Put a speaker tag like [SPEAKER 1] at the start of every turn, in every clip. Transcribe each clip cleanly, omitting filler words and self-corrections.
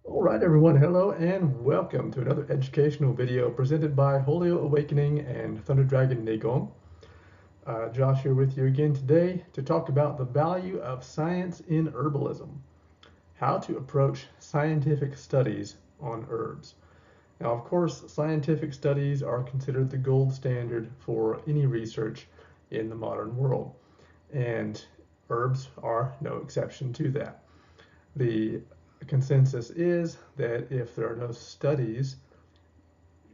[SPEAKER 1] All right, everyone, hello and welcome to another educational video presented by Wholeo Awakening and Thunder Dragon Neigong. Josh here with you again today to talk about the value of science in herbalism, how to approach scientific studies on herbs. Now, of course, scientific studies are considered the gold standard for any research in the modern world, and herbs are no exception to that. The consensus is that if there are no studies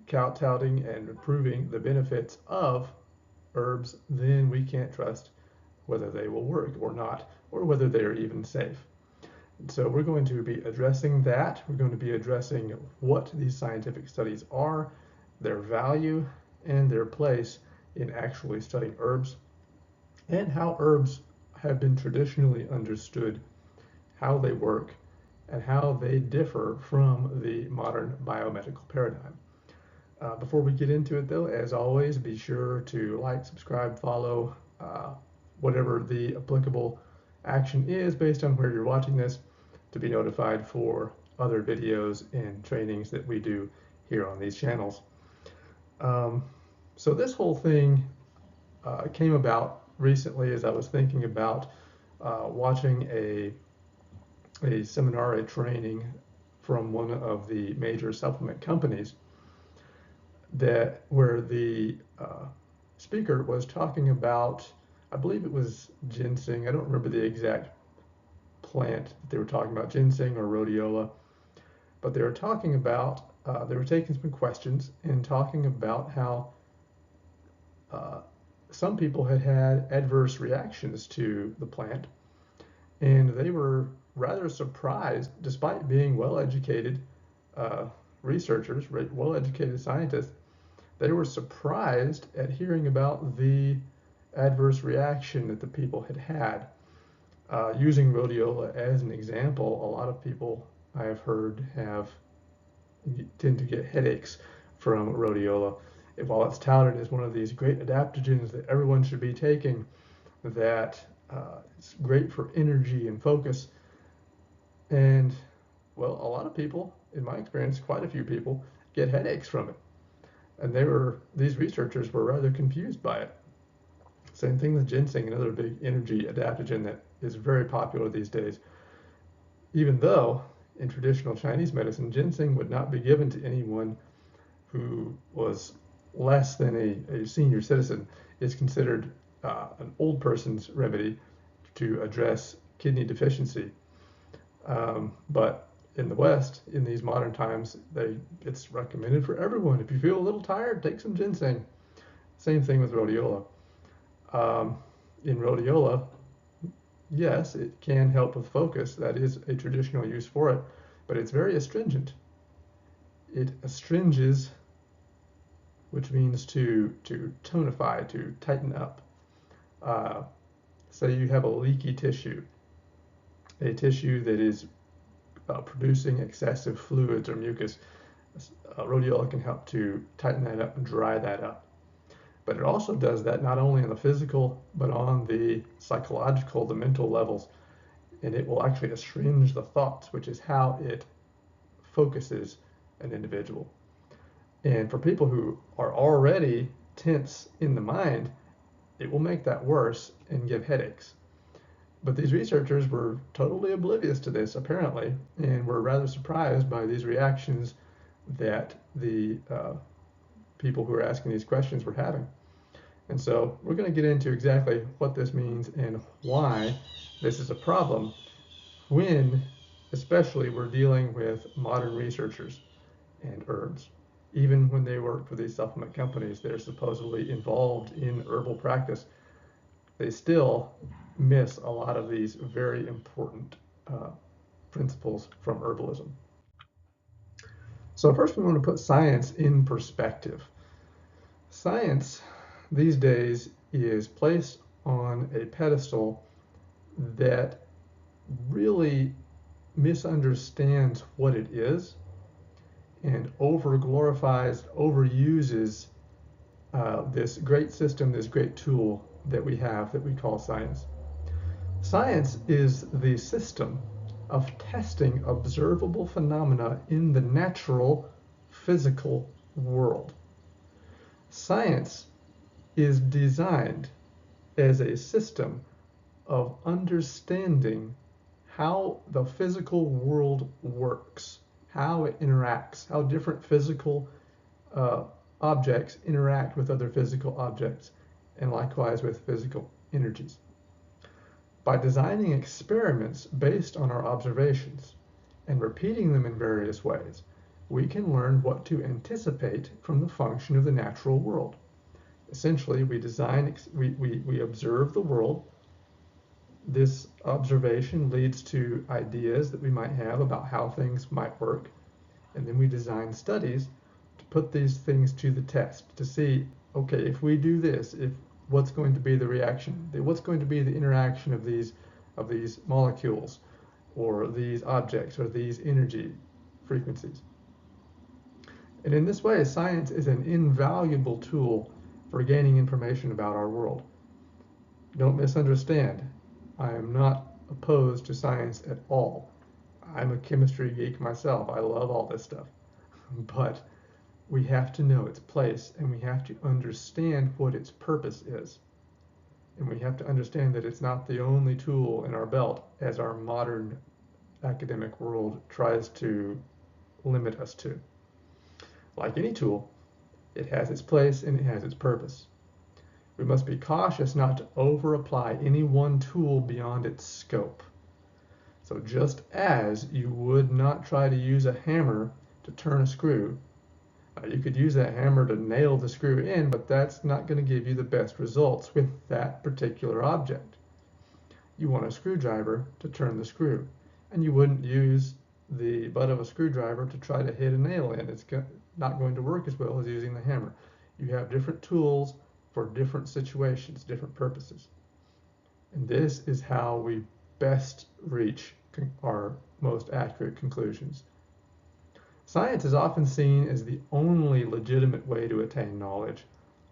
[SPEAKER 1] touting and proving the benefits of herbs, then we can't trust whether they will work or not, or whether they are even safe. So we're going to be addressing that. We're going to be addressing what these scientific studies are, their value, and their place in actually studying herbs, and how herbs have been traditionally understood, how they work, and how they differ from the modern biomedical paradigm. Before we get into it, though, as always, be sure to like, subscribe, follow, whatever the applicable action is based on where you're watching this, to be notified for other videos and trainings that we do here on these channels. So this whole thing came about recently as I was thinking about watching a seminar, a training from one of the major supplement companies where the speaker was talking about, I believe it was ginseng. I don't remember the exact plant that they were talking about, ginseng or rhodiola, but they were talking about, they were taking some questions and talking about how some people had adverse reactions to the plant, and they were rather surprised, despite being well-educated researchers, well-educated scientists. They were surprised at hearing about the adverse reaction that the people had. Using rhodiola as an example, a lot of people I have heard tend to get headaches from rhodiola. While it's touted as one of these great adaptogens that everyone should be taking, that it's great for energy and focus. And, well, a lot of people, in my experience, quite a few people, get headaches from it. And these researchers were rather confused by it. Same thing with ginseng, another big energy adaptogen that is very popular these days. Even though in traditional Chinese medicine, ginseng would not be given to anyone who was less than a senior citizen. It's considered an old person's remedy to address kidney deficiency. But in the West, in these modern times, it's recommended for everyone. If you feel a little tired, take some ginseng. Same thing with rhodiola. In rhodiola, yes, it can help with focus. That is a traditional use for it, but it's very astringent. It astringes, which means to tonify, to tighten up. Say you have a leaky tissue, a tissue that is producing excessive fluids or mucus. Rhodiola can help to tighten that up and dry that up. But it also does that not only on the physical, but on the psychological, the mental levels. And it will actually astringe the thoughts, which is how it focuses an individual. And for people who are already tense in the mind, it will make that worse and give headaches. But these researchers were totally oblivious to this, apparently, and were rather surprised by these reactions that the people who were asking these questions were having. And so we're going to get into exactly what this means and why this is a problem when, especially, we're dealing with modern researchers and herbs. Even when they work for these supplement companies, they're supposedly involved in herbal practice. They still miss a lot of these very important principles from herbalism. So first we want to put science in perspective. Science these days is placed on a pedestal that really misunderstands what it is and over-glorifies, overuses this great system, this great tool that we have that we call science. Science is the system of testing observable phenomena in the natural physical world. Science is designed as a system of understanding how the physical world works, how it interacts, how different physical objects interact with other physical objects, and likewise with physical energies. By designing experiments based on our observations and repeating them in various ways, we can learn what to anticipate from the function of the natural world. Essentially, we observe the world. This observation leads to ideas that we might have about how things might work, and then we design studies to put these things to the test to see, okay, if we do this, if what's going to be the reaction, what's going to be the interaction of these molecules or these objects or these energy frequencies. And in this way, science is an invaluable tool for gaining information about our world. Don't misunderstand. I am not opposed to science at all. I'm a chemistry geek myself. I love all this stuff. But we have to know its place, and we have to understand what its purpose is. And we have to understand that it's not the only tool in our belt, as our modern academic world tries to limit us to. Like any tool, it has its place and it has its purpose. We must be cautious not to over-apply any one tool beyond its scope. So just as you would not try to use a hammer to turn a screw, you could use that hammer to nail the screw in, but that's not going to give you the best results with that particular object. You want a screwdriver to turn the screw, and you wouldn't use the butt of a screwdriver to try to hit a nail in. It's not going to work as well as using the hammer. You have different tools for different situations, different purposes. And this is how we best reach our most accurate conclusions. Science is often seen as the only legitimate way to attain knowledge,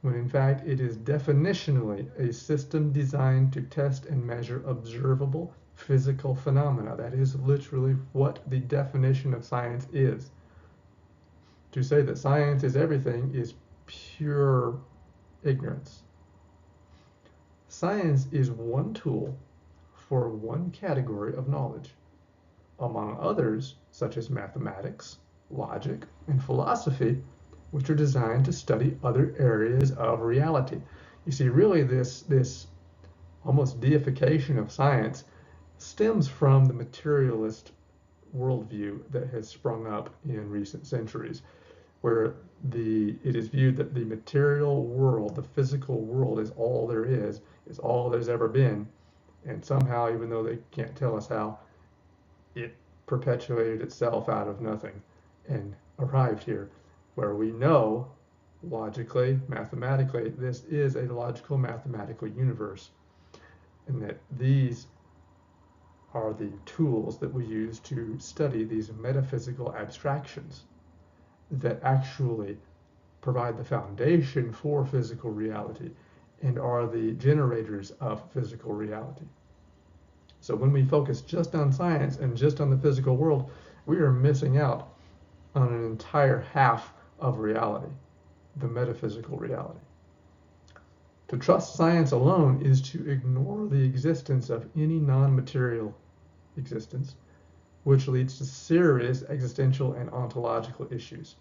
[SPEAKER 1] when in fact it is definitionally a system designed to test and measure observable physical phenomena. That is literally what the definition of science is. To say that science is everything is pure ignorance. Science is one tool for one category of knowledge, among others such as mathematics, logic, and philosophy, which are designed to study other areas of reality. You see, really this almost deification of science stems from the materialist worldview that has sprung up in recent centuries, where it is viewed that the material world, the physical world, is all there is all there's ever been, and somehow, even though they can't tell us how, it perpetuated itself out of nothing and arrived here, where we know logically, mathematically, this is a logical mathematical universe, and that these are the tools that we use to study these metaphysical abstractions that actually provide the foundation for physical reality and are the generators of physical reality. So when we focus just on science and just on the physical world, we are missing out on an entire half of reality, the metaphysical reality. To trust science alone is to ignore the existence of any non-material existence, which leads to serious existential and ontological issues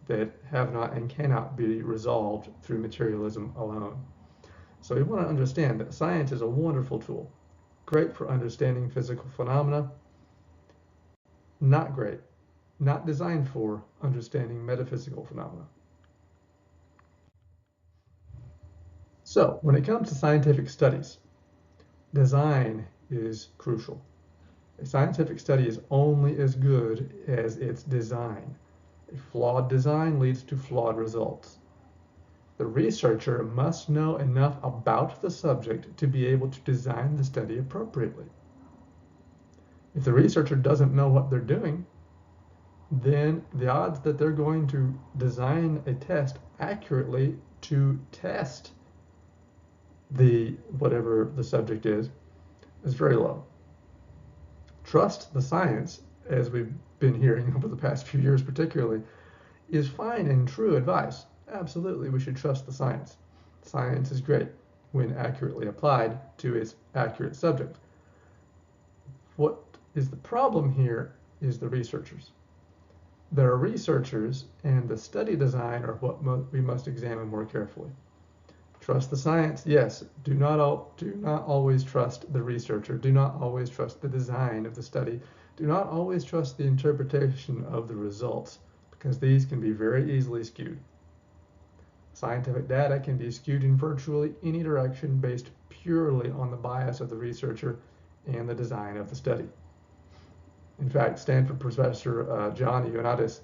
[SPEAKER 1] that have not and cannot be resolved through materialism alone. So we want to understand that science is a wonderful tool, great for understanding physical phenomena, not great, not designed for understanding metaphysical phenomena. So when it comes to scientific studies, design is crucial. A scientific study is only as good as its design. A flawed design leads to flawed results. The researcher must know enough about the subject to be able to design the study appropriately. If the researcher doesn't know what they're doing, then the odds that they're going to design a test accurately to test whatever the subject is very low. trust the science, as we've been hearing over the past few years particularly, is fine and true advice. Absolutely, we should trust the science. Science is great when accurately applied to its accurate subject. What is the problem here is the researchers. There are researchers, and the study design are what we must examine more carefully. Trust the science, yes. Do not always trust the researcher. Do not always trust the design of the study. Do not always trust the interpretation of the results, because these can be very easily skewed. Scientific data can be skewed in virtually any direction based purely on the bias of the researcher and the design of the study. In fact, Stanford professor John Ioannidis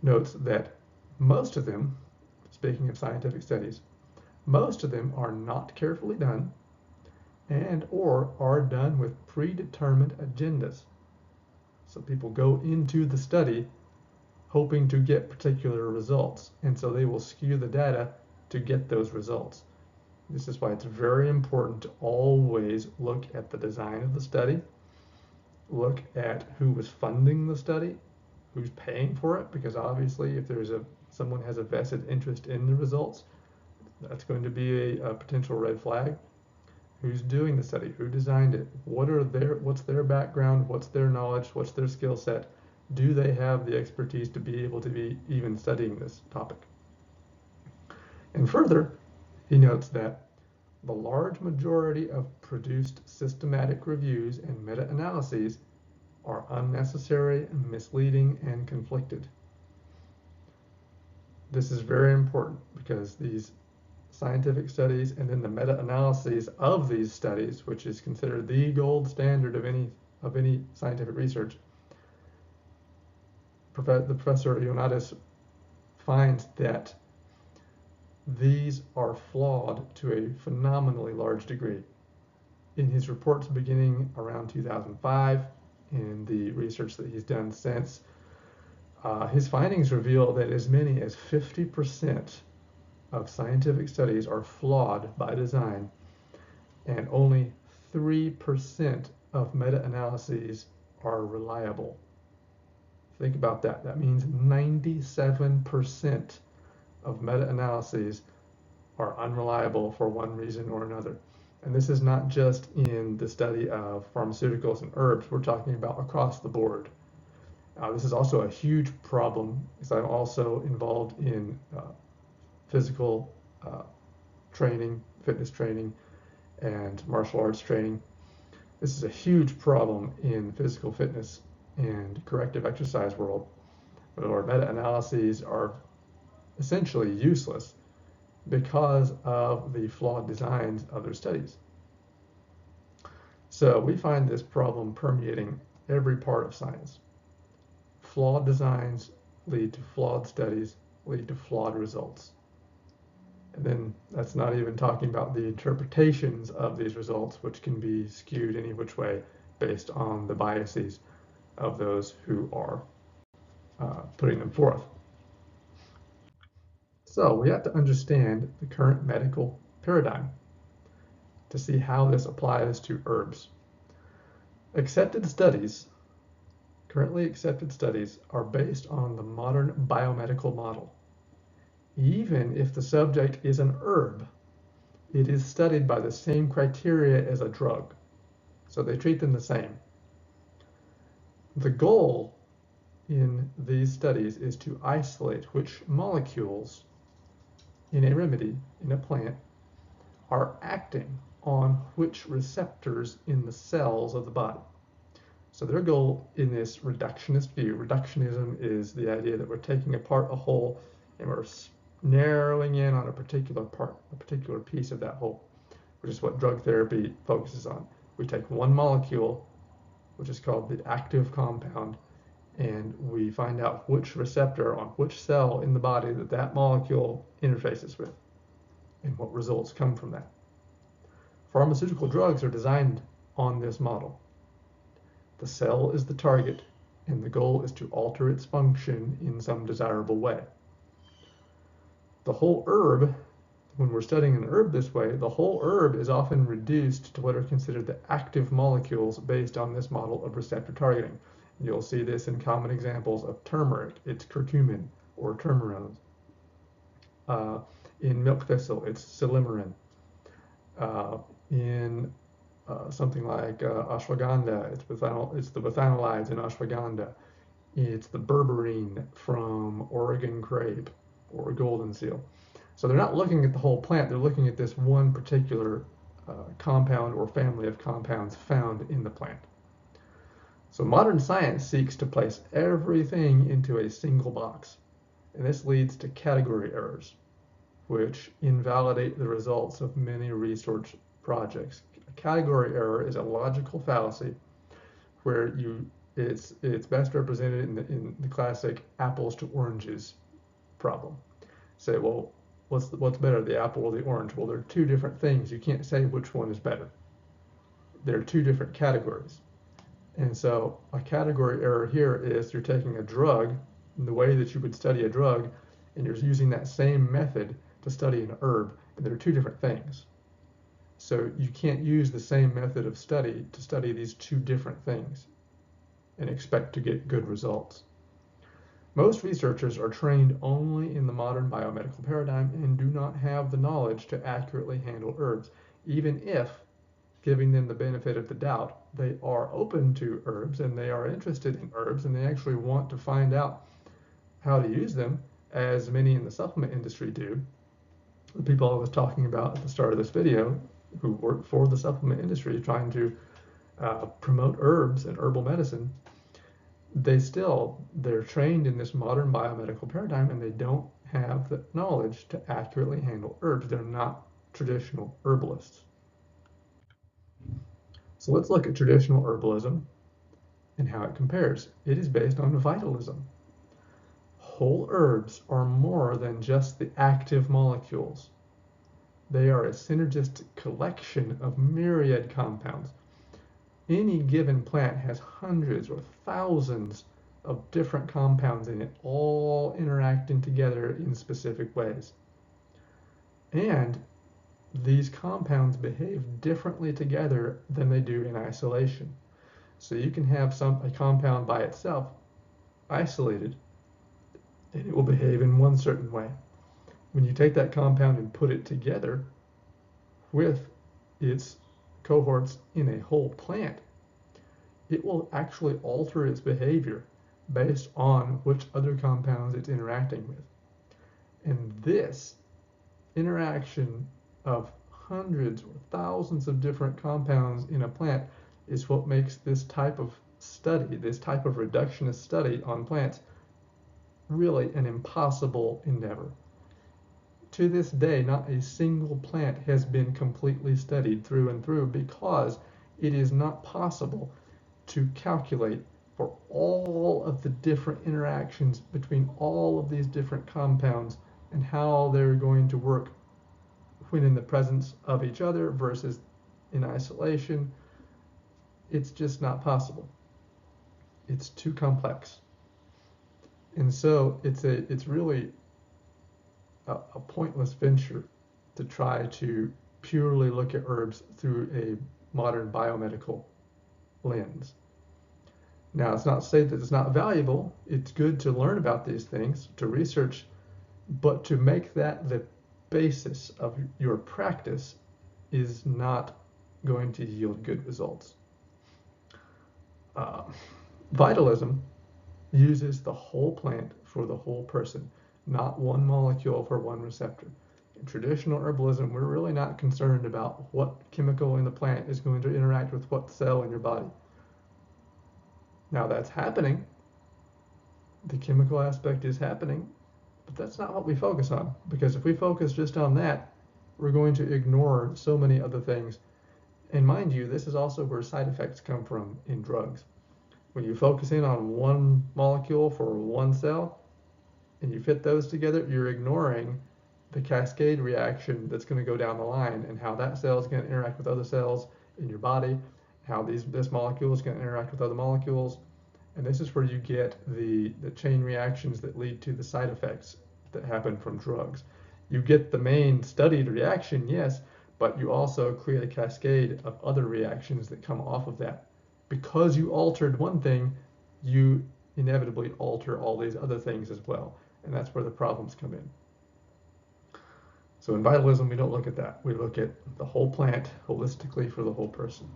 [SPEAKER 1] notes that most of them, speaking of scientific studies, most of them are not carefully done and or are done with predetermined agendas. So people go into the study hoping to get particular results, and so they will skew the data to get those results. This is why it's very important to always look at the design of the study, look at who was funding the study, who's paying for it, because obviously if someone has a vested interest in the results, that's going to be a potential red flag. Who's doing the study? Who designed it? What's their background? What's their knowledge? What's their skill set? Do they have the expertise to be able to be even studying this topic? And further, he notes that the large majority of produced systematic reviews and meta-analyses are unnecessary, misleading, and conflicted. This is very important because these scientific studies and then the meta-analyses of these studies, which is considered the gold standard of any scientific research, the professor Ioannidis finds that these are flawed to a phenomenally large degree. In his reports beginning around 2005 and the research that he's done since, his findings reveal that as many as 50% of scientific studies are flawed by design, and only 3% of meta-analyses are reliable. Think about that. That means 97% of meta-analyses are unreliable for one reason or another. And this is not just in the study of pharmaceuticals and herbs. We're talking about across the board. This is also a huge problem, because I'm also involved in physical training, fitness training, and martial arts training. This is a huge problem in physical fitness and corrective exercise world, where meta-analyses are essentially useless because of the flawed designs of their studies. So we find this problem permeating every part of science. Flawed designs lead to flawed studies, lead to flawed results. And then that's not even talking about the interpretations of these results, which can be skewed any which way based on the biases of those who are putting them forth. So we have to understand the current medical paradigm to see how this applies to herbs. Currently accepted studies are based on the modern biomedical model. Even if the subject is an herb, it is studied by the same criteria as a drug. So they treat them the same. The goal in these studies is to isolate which molecules in a remedy, in a plant, are acting on which receptors in the cells of the body. So their goal in this reductionist view, reductionism is the idea that we're taking apart a whole and we're narrowing in on a particular part, a particular piece of that whole, which is what drug therapy focuses on. We take one molecule, which is called the active compound, and we find out which receptor on which cell in the body that molecule interfaces with, and what results come from that. Pharmaceutical drugs are designed on this model. The cell is the target, and the goal is to alter its function in some desirable way. The whole herb, the when we're studying an herb this way, the whole herb is often reduced to what are considered the active molecules based on this model of receptor targeting. You'll see this in common examples of turmeric, it's curcumin or turmerone. In milk thistle, it's silymarin. In something like ashwagandha, it's the bethanolides in ashwagandha. It's the berberine from Oregon crepe or golden seal. So they're not looking at the whole plant, they're looking at this one particular compound or family of compounds found in the plant. So modern science seeks to place everything into a single box, and this leads to category errors, which invalidate the results of many research projects. A category error is a logical fallacy where it's best represented in the classic apples to oranges problem. Say, well, what's better, the apple or the orange? Well, they're two different things. You can't say which one is better. They're two different categories. And so a category error here is you're taking a drug, in the way that you would study a drug, and you're using that same method to study an herb, and they're two different things. So you can't use the same method of study to study these two different things and expect to get good results. Most researchers are trained only in the modern biomedical paradigm and do not have the knowledge to accurately handle herbs, even if, giving them the benefit of the doubt, they are open to herbs and they are interested in herbs and they actually want to find out how to use them, as many in the supplement industry do. The people I was talking about at the start of this video who work for the supplement industry trying to promote herbs and herbal medicine, they're trained in this modern biomedical paradigm and they don't have the knowledge to accurately handle herbs. They're not traditional herbalists. So let's look at traditional herbalism and how it compares. It is based on vitalism. Whole herbs are more than just the active molecules. They are a synergistic collection of myriad compounds. Any given plant has hundreds or thousands of different compounds in it, all interacting together in specific ways. And these compounds behave differently together than they do in isolation. So you can have a compound by itself, isolated, and it will behave in one certain way. When you take that compound and put it together with its cohorts in a whole plant, it will actually alter its behavior based on which other compounds it's interacting with. And this interaction of hundreds or thousands of different compounds in a plant is what makes this type of study, this type of reductionist study on plants, really an impossible endeavor. To this day, not a single plant has been completely studied through and through because it is not possible to calculate for all of the different interactions between all of these different compounds and how they're going to work when in the presence of each other versus in isolation. It's just not possible. It's too complex. And so it's really a pointless venture to try to purely look at herbs through a modern biomedical lens. Now, it's not to say that it's not valuable. It's good to learn about these things, to research, but to make that the basis of your practice is not going to yield good results. Vitalism uses the whole plant for the whole person, not one molecule for one receptor. In traditional herbalism, we're really not concerned about what chemical in the plant is going to interact with what cell in your body. Now that's happening. The chemical aspect is happening, but that's not what we focus on, because if we focus just on that, we're going to ignore so many other things. And mind you, this is also where side effects come from in drugs. When you focus in on one molecule for one cell and you fit those together, you're ignoring the cascade reaction that's going to go down the line and how that cell is going to interact with other cells in your body, how this molecule is going to interact with other molecules. And this is where you get the chain reactions that lead to the side effects that happen from drugs. You get the main studied reaction, yes, but you also create a cascade of other reactions that come off of that. Because you altered one thing, you inevitably alter all these other things as well. And that's where the problems come in. So in vitalism, we don't look at that. We look at the whole plant holistically for the whole person.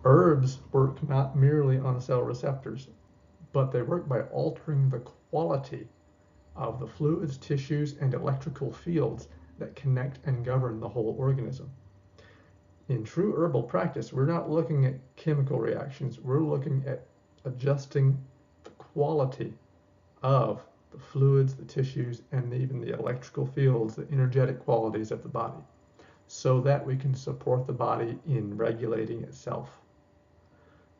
[SPEAKER 1] Herbs work not merely on cell receptors, but they work by altering the quality of the fluids, tissues, and electrical fields that connect and govern the whole organism. In true herbal practice, we're not looking at chemical reactions. We're looking at adjusting the quality of the fluids, the tissues, and even the electrical fields, the energetic qualities of the body, so that we can support the body in regulating itself.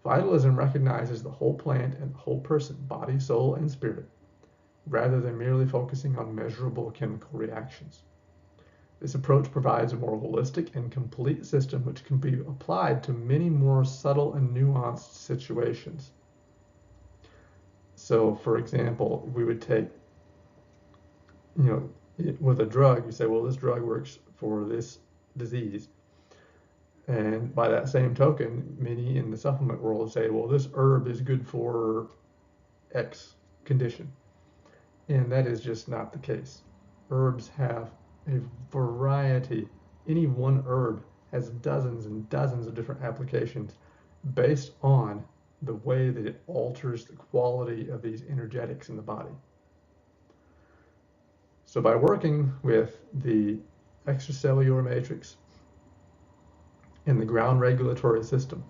[SPEAKER 1] Vitalism recognizes the whole plant and the whole person, body, soul, and spirit, rather than merely focusing on measurable chemical reactions. This approach provides a more holistic and complete system which can be applied to many more subtle and nuanced situations. So, for example, we would take, with a drug, you say, well, this drug works for this disease. And by that same token, many in the supplement world say, well, this herb is good for X condition. And that is just not the case. Herbs have a variety. Any one herb has dozens and dozens of different applications based on the way that it alters the quality of these energetics in the body. So by working with the extracellular matrix and the ground regulatory system,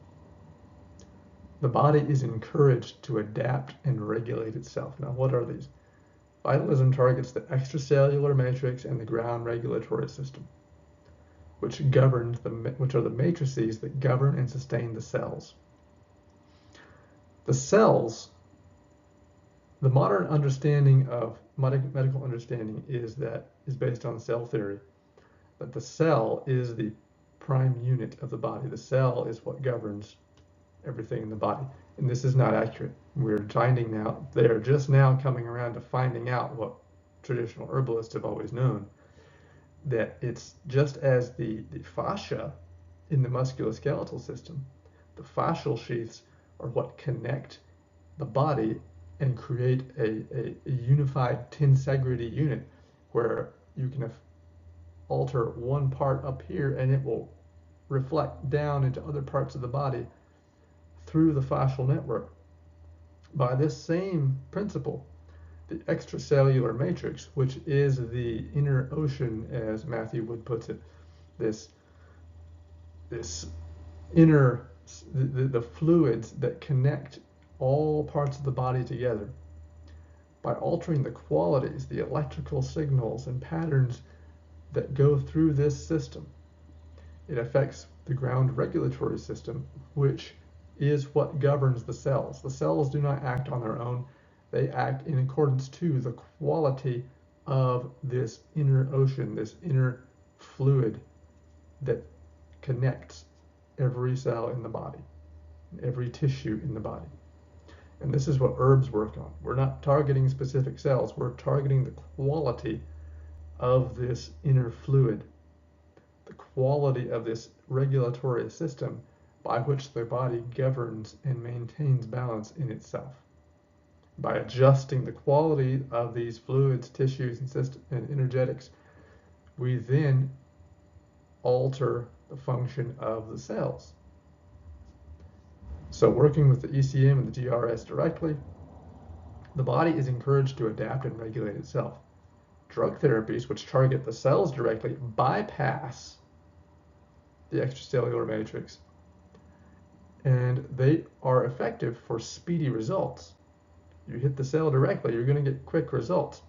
[SPEAKER 1] the body is encouraged to adapt and regulate itself. Now, what are these? Vitalism targets the extracellular matrix and the ground regulatory system, which are the matrices that govern and sustain the cells. The cells, the modern understanding of medical understanding is based on cell theory, that the cell is the prime unit of the body. The cell is what governs everything in the body. And this is not accurate. We're finding now, they're just now coming around to finding out what traditional herbalists have always known, that it's just as the fascia in the musculoskeletal system, the fascial sheaths are what connect the body and create a unified tensegrity unit where you can alter one part up here and it will reflect down into other parts of the body through the fascial network. By this same principle, the extracellular matrix, which is the inner ocean, as Matthew Wood puts it, this inner, the fluids that connect all parts of the body together, by altering the qualities, the electrical signals and patterns that go through this system, it affects the ground regulatory system, which is what governs the cells. The cells do not act on their own. They act in accordance to the quality of this inner ocean, this inner fluid that connects every cell in the body, every tissue in the body. And this is what herbs work on. We're not targeting specific cells. We're targeting the quality of this inner fluid, the quality of this regulatory system by which the body governs and maintains balance in itself. By adjusting the quality of these fluids, tissues, and energetics, we then alter the function of the cells. So working with the ECM and the GRS directly, the body is encouraged to adapt and regulate itself. Drug therapies, which target the cells directly, bypass the extracellular matrix, and they are effective for speedy results. You hit the cell directly, you're going to get quick results,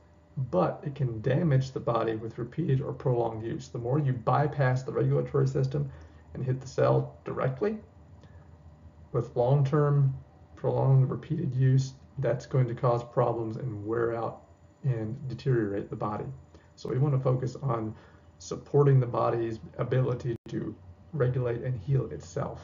[SPEAKER 1] but it can damage the body with repeated or prolonged use. The more you bypass the regulatory system and hit the cell directly, with long-term, prolonged, repeated use, that's going to cause problems and wear out and deteriorate the body. So we want to focus on supporting the body's ability to regulate and heal itself.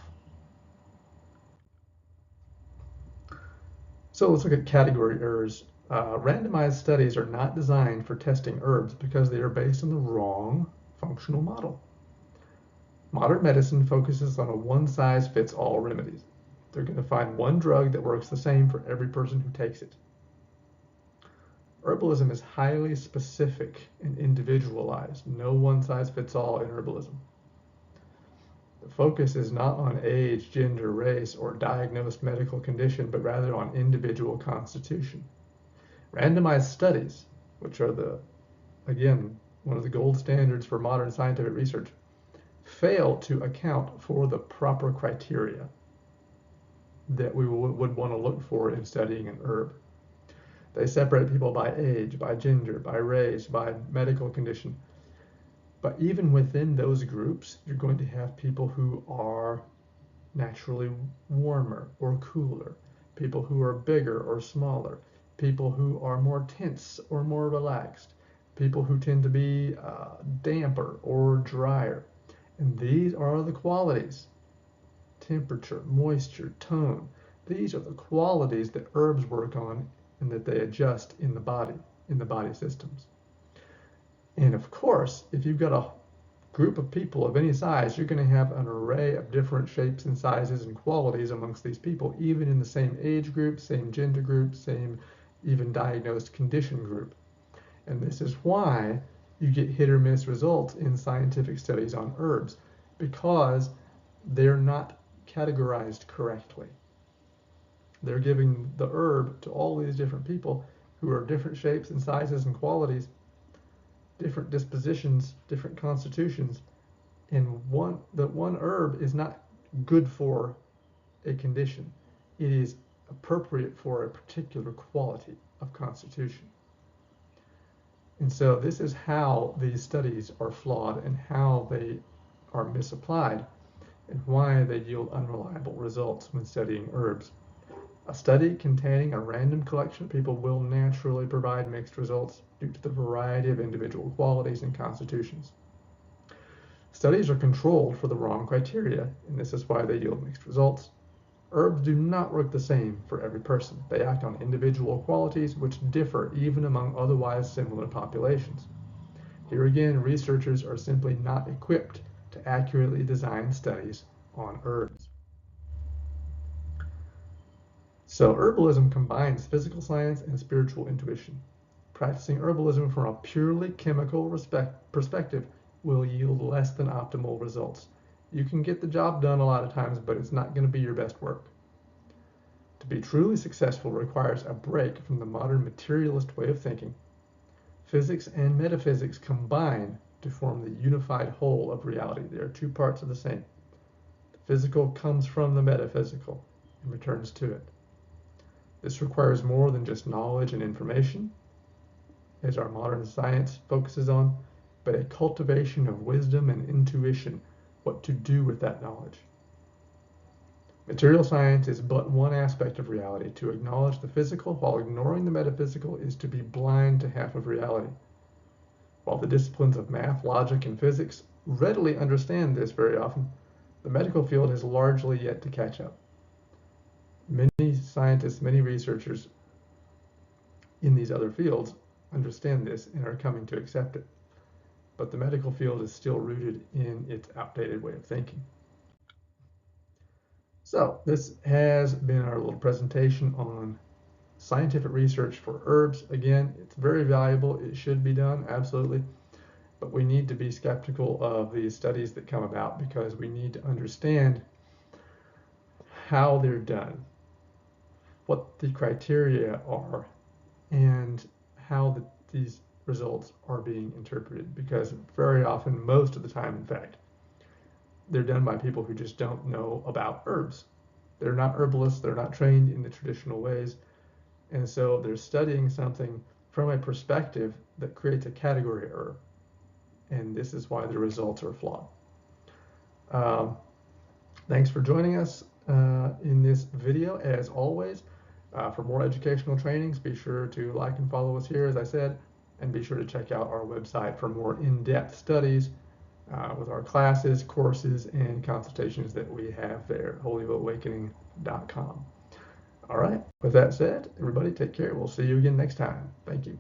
[SPEAKER 1] So let's look at category errors Randomized studies are not designed for testing herbs because they are based on the wrong functional model. Modern medicine focuses on a one-size-fits-all remedies. They're going to find one drug that works the same for every person who takes it. Herbalism is highly specific and individualized. No one-size-fits-all in herbalism. The focus is not on age, gender, race, or diagnosed medical condition, but rather on individual constitution. Randomized studies, which are again, one of the gold standards for modern scientific research, fail to account for the proper criteria that we would want to look for in studying an herb. They separate people by age, by gender, by race, by medical condition. But even within those groups, you're going to have people who are naturally warmer or cooler, people who are bigger or smaller, people who are more tense or more relaxed, people who tend to be damper or drier. And these are the qualities: temperature, moisture, tone. These are the qualities that herbs work on and that they adjust in the body systems. And of course, if you've got a group of people of any size, you're going to have an array of different shapes and sizes and qualities amongst these people, even in the same age group, same gender group, same even diagnosed condition group. And this is why you get hit or miss results in scientific studies on herbs, because they're not categorized correctly. They're giving the herb to all these different people who are different shapes and sizes and qualities, different dispositions, different constitutions, and that one herb is not good for a condition. It is appropriate for a particular quality of constitution. And so this is how these studies are flawed and how they are misapplied and why they yield unreliable results when studying herbs. A study containing a random collection of people will naturally provide mixed results due to the variety of individual qualities and constitutions. Studies are controlled for the wrong criteria, and this is why they yield mixed results. Herbs do not work the same for every person. They act on individual qualities which differ even among otherwise similar populations. Here again, researchers are simply not equipped to accurately design studies on herbs. So herbalism combines physical science and spiritual intuition. Practicing herbalism from a purely chemical perspective will yield less than optimal results. You can get the job done a lot of times, but it's not going to be your best work. To be truly successful requires a break from the modern materialist way of thinking. Physics and metaphysics combine to form the unified whole of reality. They are two parts of the same. The physical comes from the metaphysical and returns to it. This requires more than just knowledge and information, as our modern science focuses on, but a cultivation of wisdom and intuition, what to do with that knowledge. Material science is but one aspect of reality. To acknowledge the physical while ignoring the metaphysical is to be blind to half of reality. While the disciplines of math, logic, and physics readily understand this very often, the medical field has largely yet to catch up. Many scientists, many researchers in these other fields understand this and are coming to accept it. But the medical field is still rooted in its outdated way of thinking. So this has been our little presentation on scientific research for herbs. Again, it's very valuable. It should be done, absolutely. But we need to be skeptical of these studies that come about because we need to understand how they're done, what the criteria are, and how these results are being interpreted. Because very often, most of the time, in fact, they're done by people who just don't know about herbs. They're not herbalists. They're not trained in the traditional ways. And so they're studying something from a perspective that creates a category error. And this is why the results are flawed. Thanks for joining us in this video. As always, for more educational trainings, be sure to like and follow us here, as I said, and be sure to check out our website for more in-depth studies with our classes, courses, and consultations that we have there, wholeoawakening.com. All right. With that said, everybody take care. We'll see you again next time. Thank you.